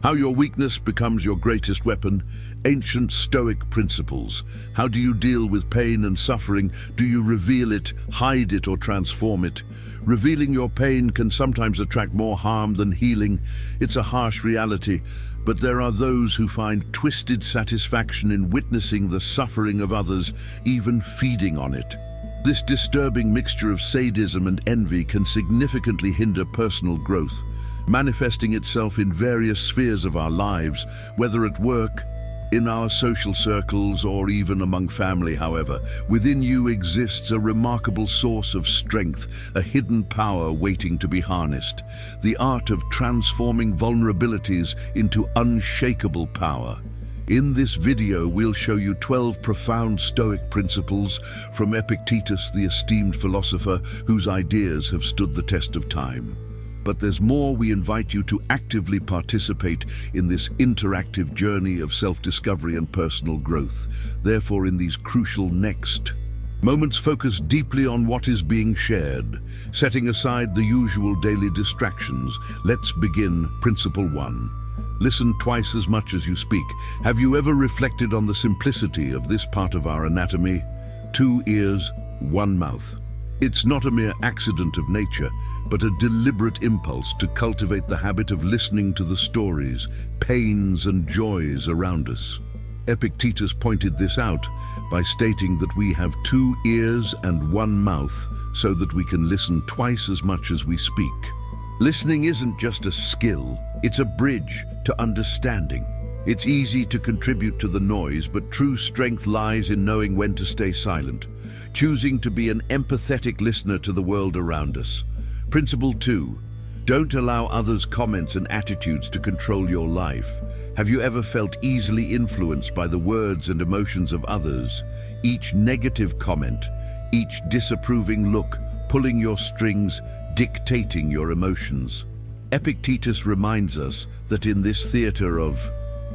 How your weakness becomes your greatest weapon. Ancient Stoic principles. How do you deal with pain and suffering? Do you reveal it, hide it, or transform it? Revealing your pain can sometimes attract more harm than healing. It's a harsh reality, but there are those who find twisted satisfaction in witnessing the suffering of others, even feeding on it. This disturbing mixture of sadism and envy can significantly hinder personal growth, manifesting itself in various spheres of our lives, whether at work, in our social circles, or even among family. However, within you exists a remarkable source of strength, a hidden power waiting to be harnessed, the art of transforming vulnerabilities into unshakable power. In this video, we'll show you 12 profound Stoic principles from Epictetus, the esteemed philosopher whose ideas have stood the test of time. But there's more. We invite you to actively participate in this interactive journey of self-discovery and personal growth. Therefore, in these crucial next moments, focus deeply on what is being shared, setting aside the usual daily distractions. Let's begin. Principle 1. Listen twice as much as you speak. Have you ever reflected on the simplicity of this part of our anatomy? 2 ears, 1 mouth. It's not a mere accident of nature, but a deliberate impulse to cultivate the habit of listening to the stories, pains and joys around us. Epictetus pointed this out by stating that we have 2 ears and 1 mouth so that we can listen twice as much as we speak. Listening isn't just a skill, it's a bridge to understanding. It's easy to contribute to the noise, but true strength lies in knowing when to stay silent, choosing to be an empathetic listener to the world around us. Principle 2. Don't allow others' comments and attitudes to control your life. Have you ever felt easily influenced by the words and emotions of others? Each negative comment, each disapproving look, pulling your strings, dictating your emotions. Epictetus reminds us that in this theater of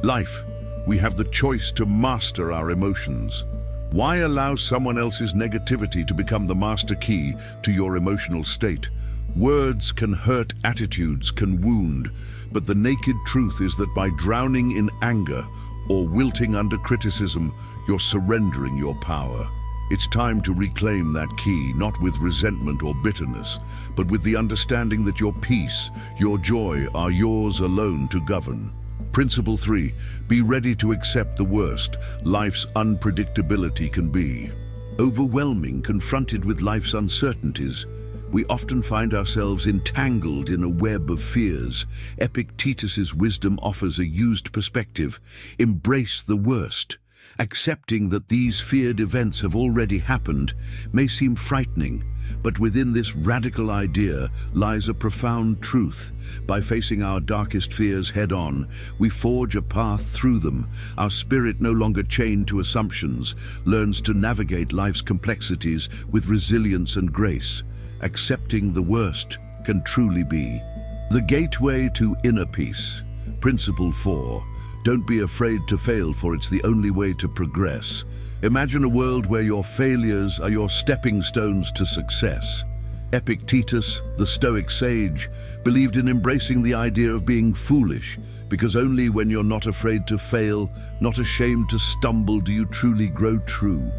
life, we have the choice to master our emotions. Why allow someone else's negativity to become the master key to your emotional state? Words can hurt, attitudes can wound, but the naked truth is that by drowning in anger or wilting under criticism, you're surrendering your power. It's time to reclaim that key, not with resentment or bitterness, but with the understanding that your peace, your joy are yours alone to govern. Principle 3. Be ready to accept the worst. Life's unpredictability can be overwhelming. Confronted with life's uncertainties, we often find ourselves entangled in a web of fears. Epictetus's wisdom offers a used perspective. Embrace the worst. Accepting that these feared events have already happened may seem frightening, but within this radical idea lies a profound truth. By facing our darkest fears head-on, we forge a path through them. Our spirit, no longer chained to assumptions, learns to navigate life's complexities with resilience and grace. Accepting the worst can truly be the gateway to inner peace. Principle 4. Don't be afraid to fail, for it's the only way to progress. Imagine a world where your failures are your stepping stones to success. Epictetus, the Stoic sage, believed in embracing the idea of being foolish, because only when you're not afraid to fail, not ashamed to stumble, do you truly grow true.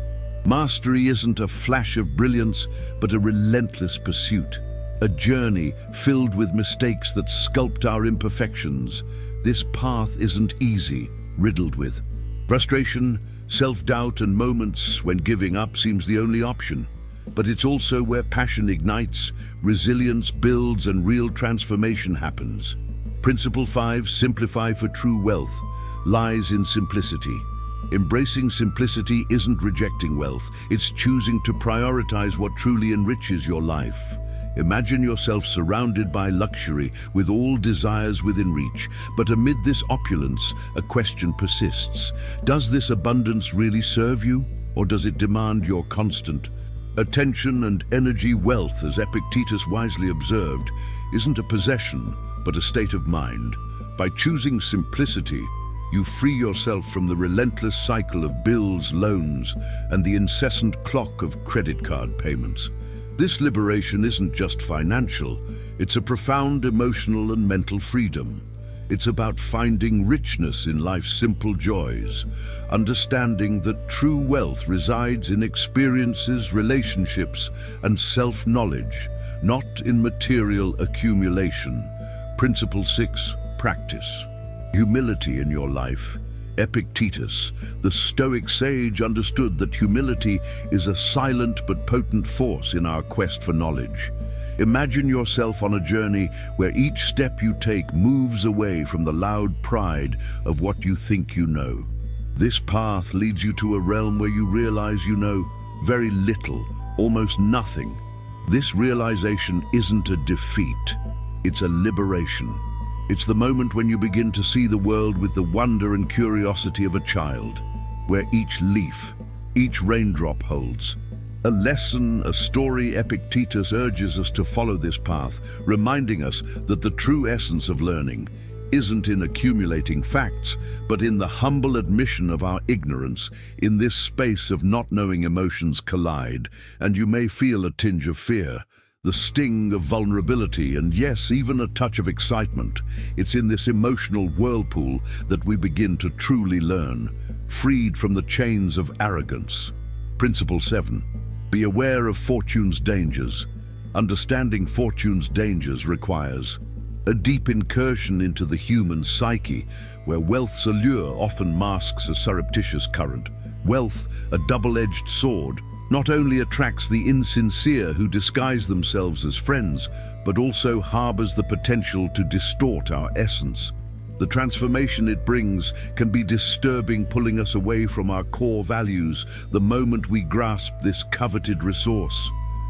Mastery isn't a flash of brilliance, but a relentless pursuit, a journey filled with mistakes that sculpt our imperfections. This path isn't easy, riddled with frustration, self-doubt, and moments when giving up seems the only option. But it's also where passion ignites, resilience builds, and real transformation happens. Principle 5. Simplify, for true wealth lies in simplicity. Embracing simplicity isn't rejecting wealth, it's choosing to prioritize what truly enriches your life. Imagine yourself surrounded by luxury, with all desires within reach. But amid this opulence, a question persists. Does this abundance really serve you, or does it demand your constant attention and energy? Wealth, as Epictetus wisely observed, isn't a possession, but a state of mind. By choosing simplicity, you free yourself from the relentless cycle of bills, loans, and the incessant clock of credit card payments. This liberation isn't just financial, it's a profound emotional and mental freedom. It's about finding richness in life's simple joys, understanding that true wealth resides in experiences, relationships, and self-knowledge, not in material accumulation. Principle 6, practice. Humility in your life. Epictetus, the Stoic sage, understood that humility is a silent but potent force in our quest for knowledge. Imagine yourself on a journey where each step you take moves away from the loud pride of what you think you know. This path leads you to a realm where you realize you know very little, almost nothing. This realization isn't a defeat, it's a liberation. It's the moment when you begin to see the world with the wonder and curiosity of a child, where each leaf, each raindrop holds a lesson, a story. Epictetus urges us to follow this path, reminding us that the true essence of learning isn't in accumulating facts, but in the humble admission of our ignorance. In this space of not knowing, emotions collide, and you may feel a tinge of fear, the sting of vulnerability, and yes, even a touch of excitement. It's in this emotional whirlpool that we begin to truly learn, freed from the chains of arrogance. Principle 7. Be aware of fortune's dangers. Understanding fortune's dangers requires a deep incursion into the human psyche, where wealth's allure often masks a surreptitious current. Wealth, a double-edged sword, not only attracts the insincere who disguise themselves as friends, but also harbors the potential to distort our essence. The transformation it brings can be disturbing, pulling us away from our core values. The moment we grasp this coveted resource,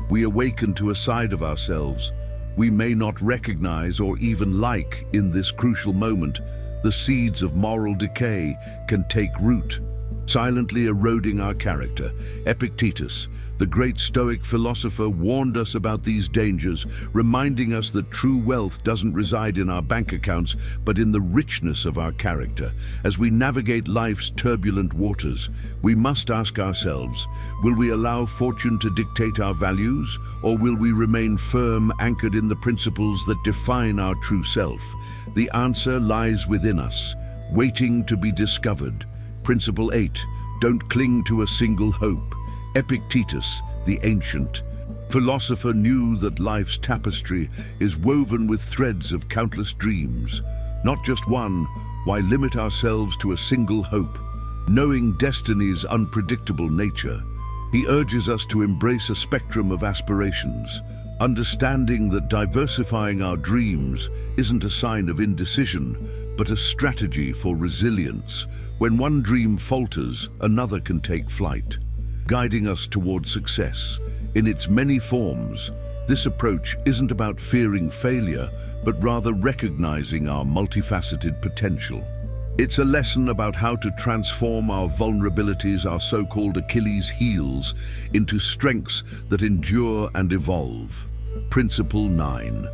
we awaken to a side of ourselves we may not recognize or even like. In this crucial moment, the seeds of moral decay can take root, silently eroding our character. Epictetus, the great Stoic philosopher, warned us about these dangers, reminding us that true wealth doesn't reside in our bank accounts, but in the richness of our character. As we navigate life's turbulent waters, we must ask ourselves, will we allow fortune to dictate our values, or will we remain firm, anchored in the principles that define our true self? The answer lies within us, waiting to be discovered. Principle 8. Don't cling to a single hope. Epictetus, the ancient philosopher, knew that life's tapestry is woven with threads of countless dreams. Not just one. Why limit ourselves to a single hope? Knowing destiny's unpredictable nature, he urges us to embrace a spectrum of aspirations, understanding that diversifying our dreams isn't a sign of indecision, but a strategy for resilience. When one dream falters, another can take flight, guiding us towards success. In its many forms, this approach isn't about fearing failure, but rather recognizing our multifaceted potential. It's a lesson about how to transform our vulnerabilities, our so-called Achilles heels, into strengths that endure and evolve. Principle 9.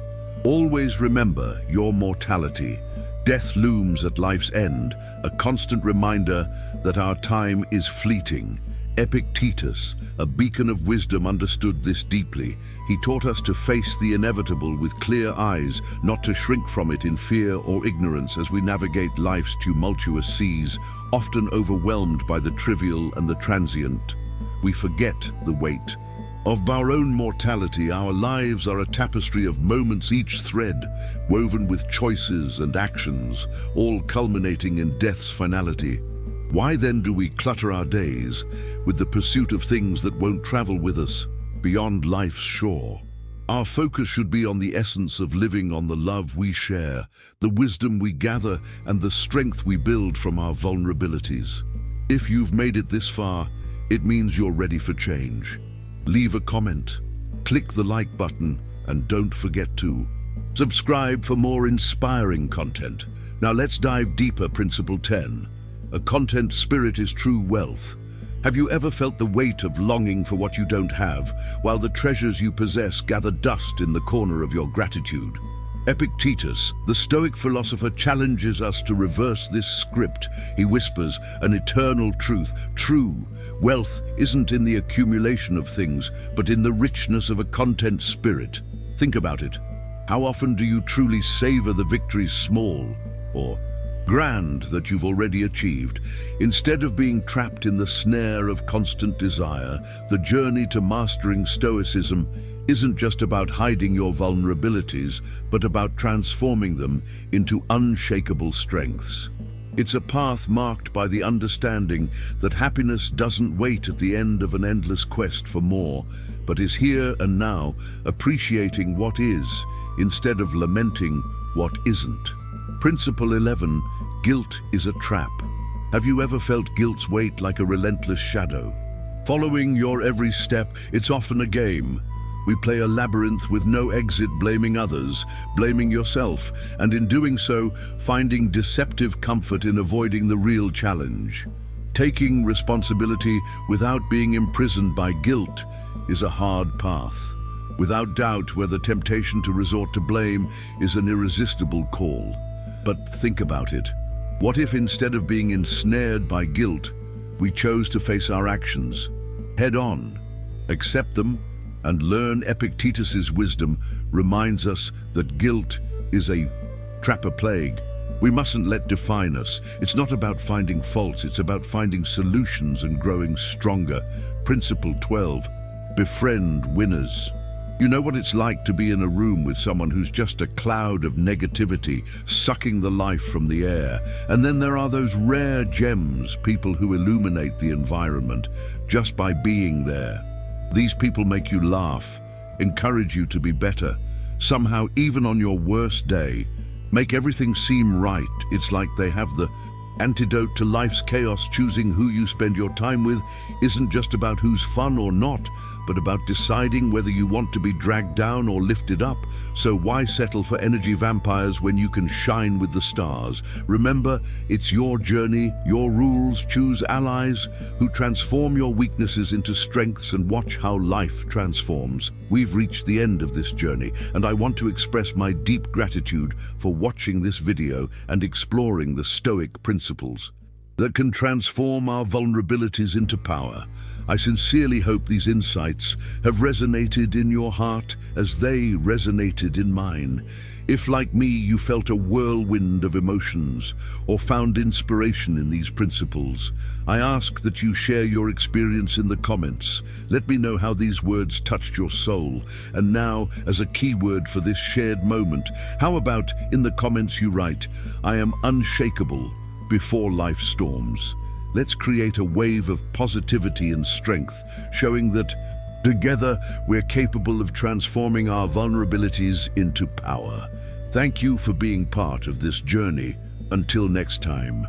Always remember your mortality. Death looms at life's end, a constant reminder that our time is fleeting. Epictetus, a beacon of wisdom, understood this deeply. He taught us to face the inevitable with clear eyes, not to shrink from it in fear or ignorance. As we navigate life's tumultuous seas, often overwhelmed by the trivial and the transient, we forget the weight of our own mortality. Our lives are a tapestry of moments, each thread woven with choices and actions, all culminating in death's finality. Why then do we clutter our days with the pursuit of things that won't travel with us beyond life's shore? Our focus should be on the essence of living, on the love we share, the wisdom we gather, and the strength we build from our vulnerabilities. If you've made it this far, it means you're ready for change. Leave a comment, click the like button, and don't forget to subscribe for more inspiring content. Now let's dive deeper. Principle 10. A content spirit is true wealth. Have you ever felt the weight of longing for what you don't have, while the treasures you possess gather dust in the corner of your gratitude? Epictetus, the Stoic philosopher, challenges us to reverse this script. He whispers an eternal truth. True wealth isn't in the accumulation of things, but in the richness of a content spirit. Think about it. How often do you truly savor the victories small, or grand that you've already achieved. Instead of being trapped in the snare of constant desire, the journey to mastering Stoicism isn't just about hiding your vulnerabilities, but about transforming them into unshakable strengths. It's a path marked by the understanding that happiness doesn't wait at the end of an endless quest for more, but is here and now, appreciating what is, instead of lamenting what isn't. Principle 11, guilt is a trap. Have you ever felt guilt's weight like a relentless shadow? Following your every step, it's often a game. We play a labyrinth with no exit, blaming others, blaming yourself, and in doing so, finding deceptive comfort in avoiding the real challenge. Taking responsibility without being imprisoned by guilt is a hard path. Without doubt, where the temptation to resort to blame is an irresistible call. But think about it. What if instead of being ensnared by guilt, we chose to face our actions head on, accept them, and learn? Epictetus's wisdom reminds us that guilt is a trap, a plague. We mustn't let define us. It's not about finding faults, it's about finding solutions and growing stronger. Principle 12, befriend winners. You know what it's like to be in a room with someone who's just a cloud of negativity, sucking the life from the air. And then there are those rare gems, people who illuminate the environment just by being there. These people make you laugh, encourage you to be better, somehow even on your worst day, make everything seem right. It's like they have the antidote to life's chaos. Choosing who you spend your time with isn't just about who's fun or not, but about deciding whether you want to be dragged down or lifted up. So why settle for energy vampires when you can shine with the stars? Remember, it's your journey, your rules. Choose allies who transform your weaknesses into strengths, and watch how life transforms. We've reached the end of this journey, and I want to express my deep gratitude for watching this video and exploring the Stoic principles that can transform our vulnerabilities into power. I sincerely hope these insights have resonated in your heart as they resonated in mine. If, like me, you felt a whirlwind of emotions or found inspiration in these principles, I ask that you share your experience in the comments. Let me know how these words touched your soul. And now, as a keyword for this shared moment, how about in the comments you write, "I am unshakable before life storms." Let's create a wave of positivity and strength, showing that together we're capable of transforming our vulnerabilities into power. Thank you for being part of this journey. Until next time.